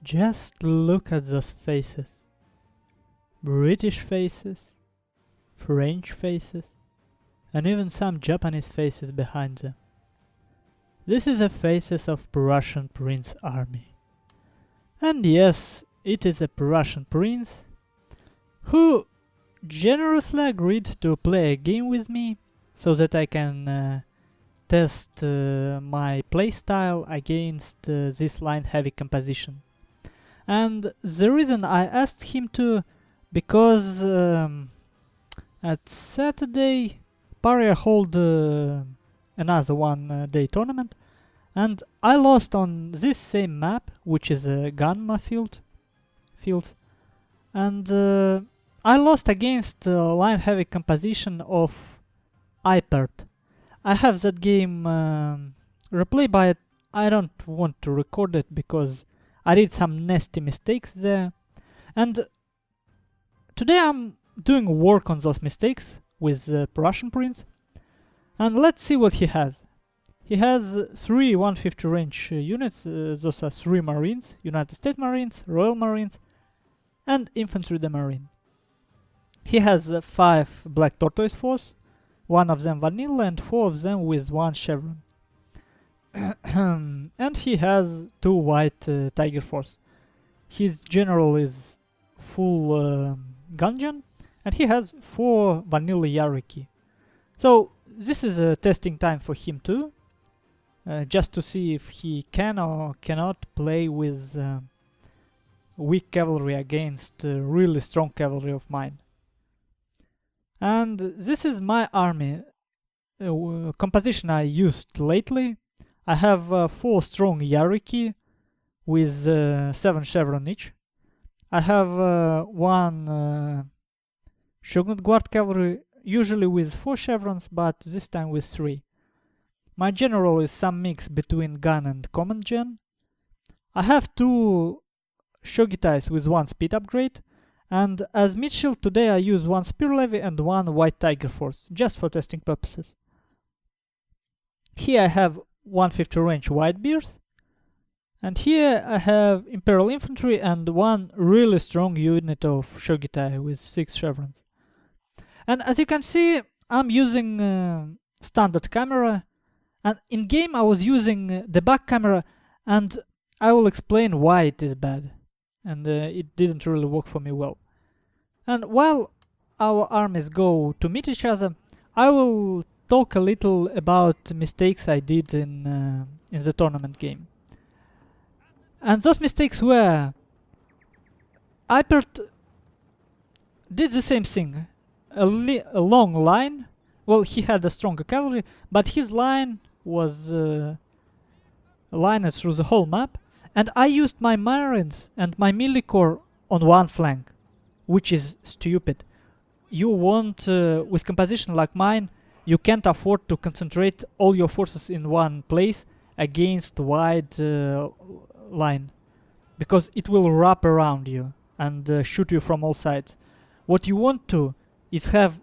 Just look at those faces. British faces, French faces, and even some Japanese faces behind them. This is the faces of Prussian Prince army. And yes, it is a Prussian prince who generously agreed to play a game with me so that I can test my playstyle against this line-heavy composition. And the reason I asked him to, because at Saturday Paria hold another one-day tournament, and I lost on this same map, which is a Gunma fields, and I lost against line-heavy composition of iPert. I have that game replay, but I don't want to record it because I did some nasty mistakes there. And today I'm doing work on those mistakes with Prussian Prince. And let's see what he has. He has 3 150 range units. Those are 3 Marines, United States Marines, Royal Marines, and Infantry de Marine. He has 5 Black Tortoise Force, 1 of them vanilla and 4 of them with 1 chevron. And he has 2 White Tiger Force. His general is full Gunjan, and he has 4 vanilla Yariki. So this is a testing time for him too, just to see if he can or cannot play with weak cavalry against really strong cavalry of mine. And this is my army composition I used lately. I have 4 strong Yariki with 7 chevron each. I have 1 Shogun Guard cavalry, usually with 4 chevrons, but this time with 3. My general is some mix between gun and command gen. I have 2 Shogitais with 1 speed upgrade, and as Mitchell today I use 1 Spear Levy and 1 White Tiger Force, just for testing purposes. Here I have 150 range White Bears, and here I have Imperial Infantry and 1 really strong unit of Shogitai with 6 chevrons. And as you can see, I'm using standard camera, and in game I was using debug camera, and I will explain why it is bad, and it didn't really work for me well. And while our armies go to meet each other, I will talk a little about mistakes I did in the tournament game. And those mistakes were, iPert did the same thing. A long line. Well, he had a stronger cavalry, but his line was lined through the whole map, and I used my Marines and my melee corps on one flank, which is stupid. You want, with composition like mine, you can't afford to concentrate all your forces in one place against wide line, because it will wrap around you and shoot you from all sides. What you want to is have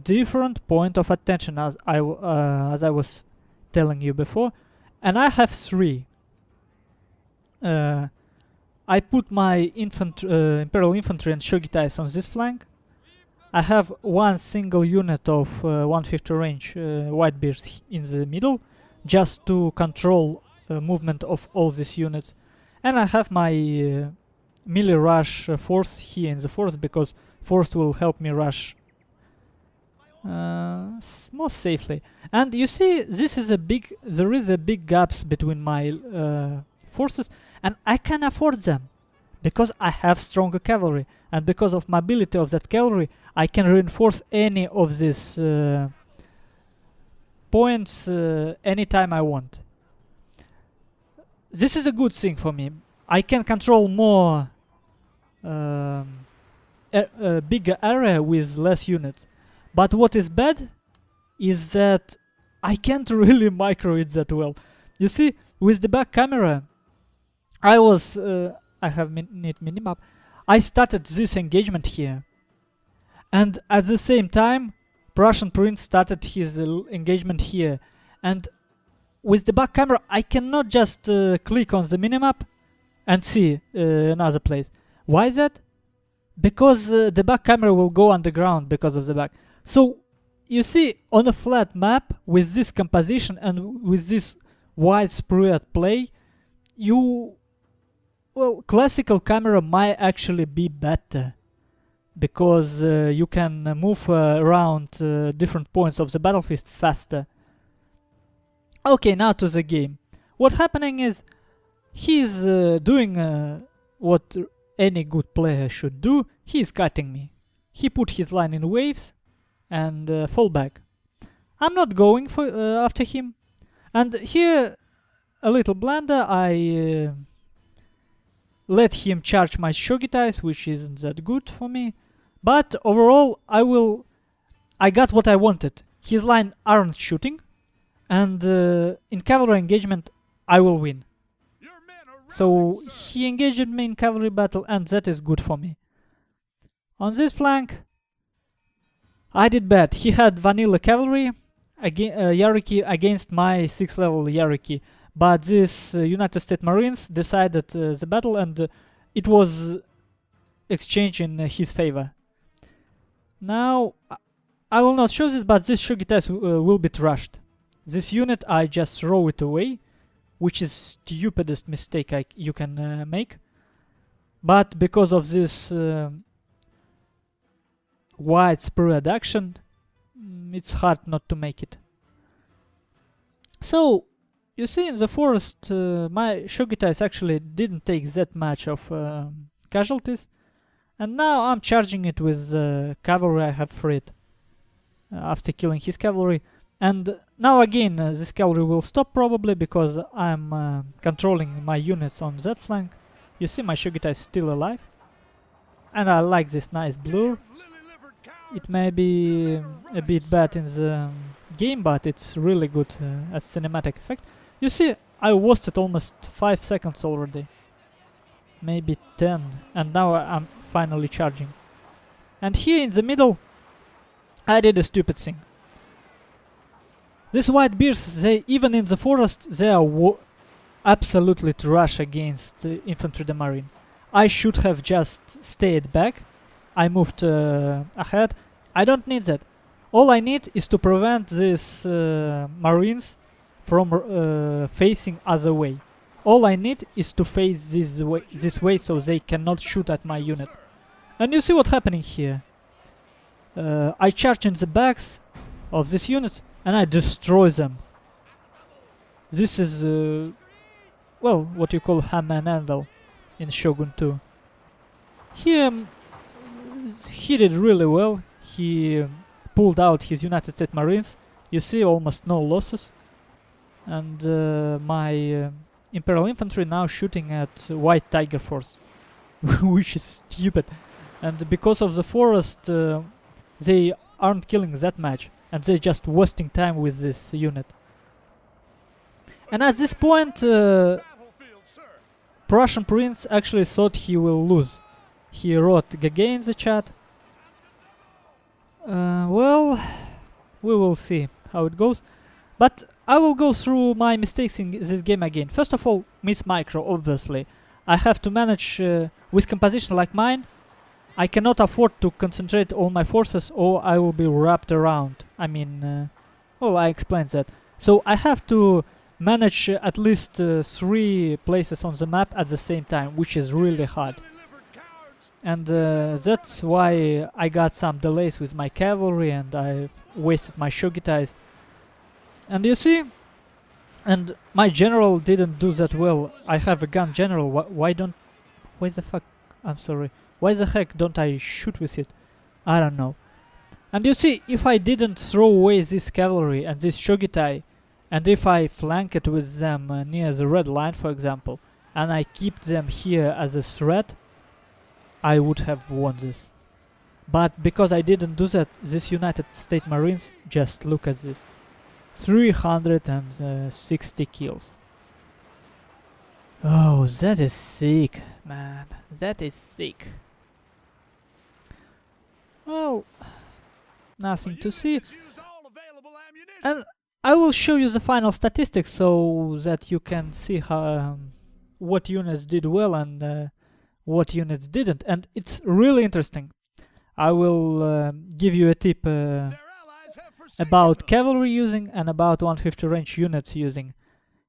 different point of attention, as I was telling you before, and I have 3. I put my Imperial Infantry and Shogitais on this flank. I have 1 single unit of 150 range White Bears in the middle, just to control movement of all these units. And I have my melee rush force here in the force, because force will help me rush most safely. And you see, there is a big gaps between my forces, and I can afford them because I have stronger cavalry, and because of mobility of that cavalry I can reinforce any of these points anytime I want. This is a good thing for me. I can control more a bigger area with less units. But what is bad is that I can't really micro it that well. You see, with the back camera, I have minimap. I started this engagement here, and at the same time, Prussian Prince started his engagement here. And with the back camera, I cannot just click on the minimap and see another place. Why that? Because the back camera will go underground because of the bug. So you see, on a flat map with this composition and with this widespread play, classical camera might actually be better, because you can move around different points of the battlefield faster. Okay, now to the game. What's happening is he's doing what any good player should do. He's cutting me. He put his line in waves and fall back. I'm not going for after him. And here, a little blunder, I let him charge my Shogitais, which isn't that good for me. But overall, I got what I wanted. His line aren't shooting, and in cavalry engagement, I will win. So he engaged me in cavalry battle, and that is good for me. On this flank, I did bad. He had vanilla cavalry hierarchy against my 6th level hierarchy, but this United States Marines decided the battle, and it was exchanged in his favor. Now, I will not show this, but this Shogitais will be trashed. This unit, I just throw it away, which is stupidest mistake you can make. But because of this widespread action, it's hard not to make it. So, you see, in the forest, my Shogitais actually didn't take that much of casualties. And now I'm charging it with cavalry I have freed after killing his cavalry. And now again, this cavalry will stop probably because I'm controlling my units on that flank. You see, my Shogitai is still alive. And I like this nice blur. It may be a bit bad in the game, but it's really good as cinematic effect. You see, I wasted almost 5 seconds already. Maybe 10. And now I'm finally charging. And here in the middle, I did a stupid thing. These white bears, they even in the forest, they are absolutely trash against infantry de marine. I should have just stayed back. I moved ahead. I don't need that. All I need is to prevent these marines from facing other way. All I need is to face this way so they cannot shoot at my units. And you see what's happening here. I charge in the backs of these units and I destroy them. This is, what you call hammer and anvil in Shogun 2. Here, he did really well. He pulled out his United States Marines. You see, almost no losses. And my Imperial Infantry now shooting at White Tiger Force, which is stupid. And because of the forest, they aren't killing that much, and they're just wasting time with this unit. And at this point, PrussianPrince actually thought he will lose. He wrote GG in the chat. We will see how it goes. But I will go through my mistakes in this game again. First of all, miss micro, obviously. I have to manage with composition like mine. I cannot afford to concentrate all my forces or I will be wrapped around. I mean, I explained that. So I have to manage at least 3 places on the map at the same time, which is really hard. And that's why I got some delays with my cavalry and I've wasted my Shogitais. And you see, and my general didn't do that well. I have a gun general. Why the heck don't I shoot with it? I don't know. And you see, if I didn't throw away this cavalry and this Shogitai, and if I flank it with them near the red line, for example, and I keep them here as a threat, I would have won this. But because I didn't do that, this United States Marines, just look at this. 360 kills. Oh, that is sick, man. That is sick. Well, nothing to see. And I will show you the final statistics so that you can see how what units did well and what units didn't, and it's really interesting. I will give you a tip about cavalry using and about 150 range units using.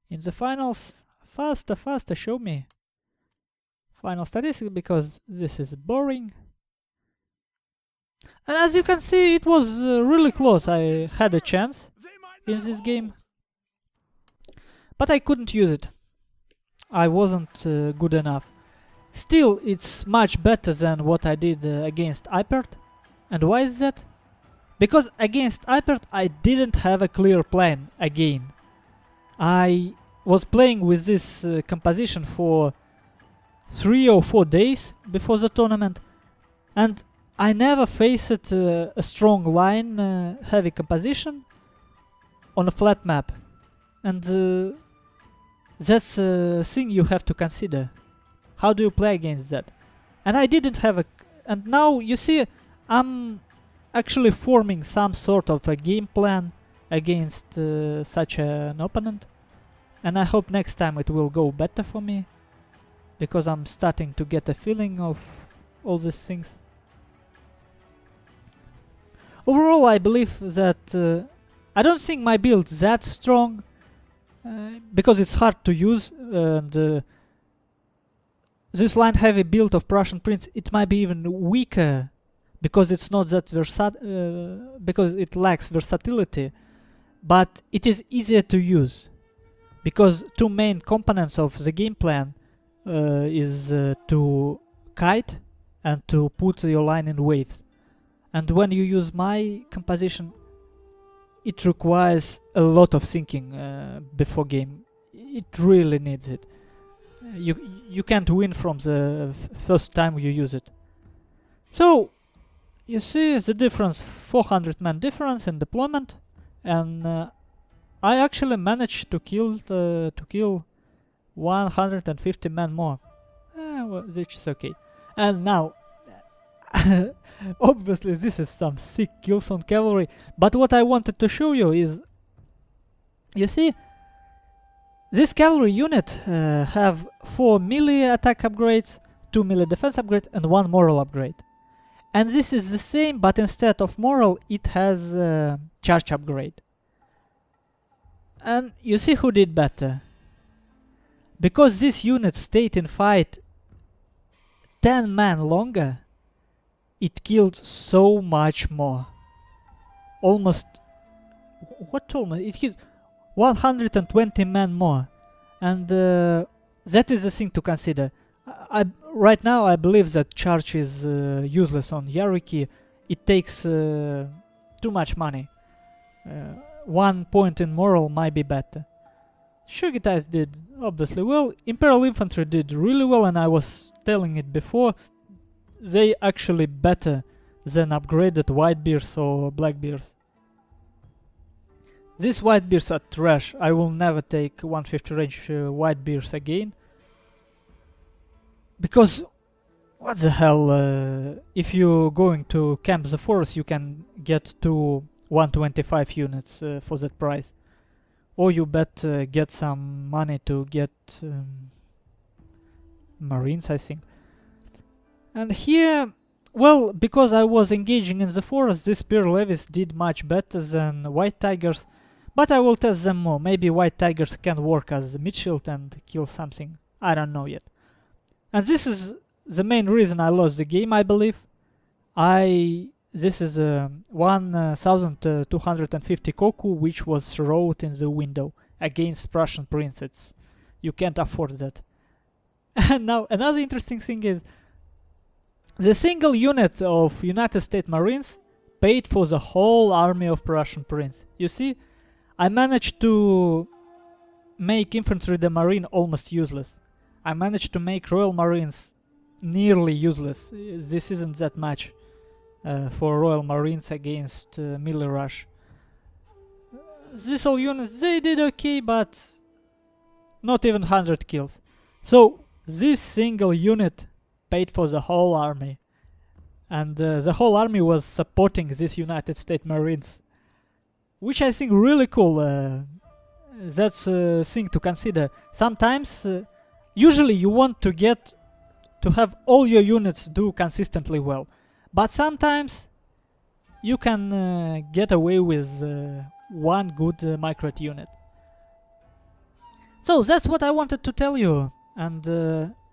In the finals, faster, show me final statistics, because this is boring. And as you can see, it was really close. I had a chance in this game, but I couldn't use it. I wasn't good enough. Still, it's much better than what I did against Ipert. And why is that? Because against Ipert I didn't have a clear plan again. I was playing with this composition for 3 or 4 days before the tournament, and I never faced a strong line heavy composition on a flat map. And that's a thing you have to consider. How do you play against that? And I didn't have a... And now, you see, I'm actually forming some sort of a game plan against such an opponent. And I hope next time it will go better for me, because I'm starting to get a feeling of all these things. Overall, I believe that I don't think my build's that strong, because it's hard to use, and this line heavy build of Prussian Prince, it might be even weaker because it's not that because it lacks versatility, but it is easier to use because two main components of the game plan is to kite and to put your line in waves. And when you use my composition, it requires a lot of thinking before game. It really needs it. You can't win from the first time you use it. So you see the difference, 400 man difference in deployment, and I actually managed to kill 150 men more. Well, which is okay. And now, obviously this is some sick kills on cavalry, but what I wanted to show you is, you see, this cavalry unit have 4 melee attack upgrades, 2 melee defense upgrades, and 1 moral upgrade. And this is the same, but instead of moral, it has charge upgrade. And you see who did better. Because this unit stayed in fight 10 man longer, it killed so much more. Almost... What almost? It killed 120 men more. And that is the thing to consider. Right now I believe that charge is useless on Yariki. It takes too much money. 1 point in moral might be better. Shogitais did obviously well. Imperial Infantry did really well, and I was telling it before. They actually better than upgraded Whitebeards or Blackbeards. These Whitebeards are trash. I will never take 150 range Whitebeards again. Because, what the hell, if you're going to camp the forest, you can get to 125 units for that price. Or you get some money to get Marines, I think. And here, well, because I was engaging in the forest, these Spear Levies did much better than White Tigers. But I will test them more. Maybe White Tigers can work as a mid-shield and kill something. I don't know yet. And this is the main reason I lost the game, I believe. This is 1250 koku, which was wrote in the window against Prussian Prince. You can't afford that. And now another interesting thing is the single unit of United States Marines paid for the whole army of Prussian Prince. You see, I managed to make Infantry de Marine almost useless. I managed to make Royal Marines nearly useless. This isn't that much for Royal Marines against melee rush. These all units, they did okay, but not even 100 kills. So this single unit paid for the whole army. And the whole army was supporting these United States Marines. Which I think really cool. That's a thing to consider. Sometimes Usually you want to get to have all your units do consistently well, but sometimes you can get away with one good microet unit. So that's what I wanted to tell you, and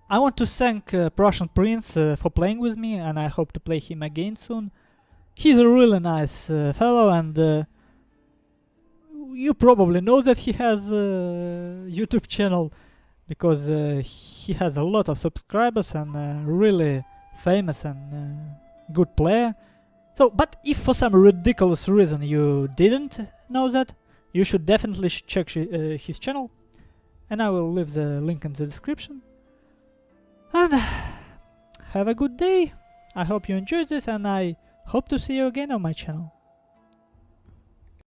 I want to thank PrussianPrince for playing with me, and I hope to play him again soon. He's a really nice fellow, and you probably know that he has a YouTube channel, because he has a lot of subscribers and really famous and good player. So, but if for some ridiculous reason you didn't know that, you should definitely check his channel, and I will leave the link in the description. And have a good day. I hope you enjoyed this, and I hope to see you again on my channel.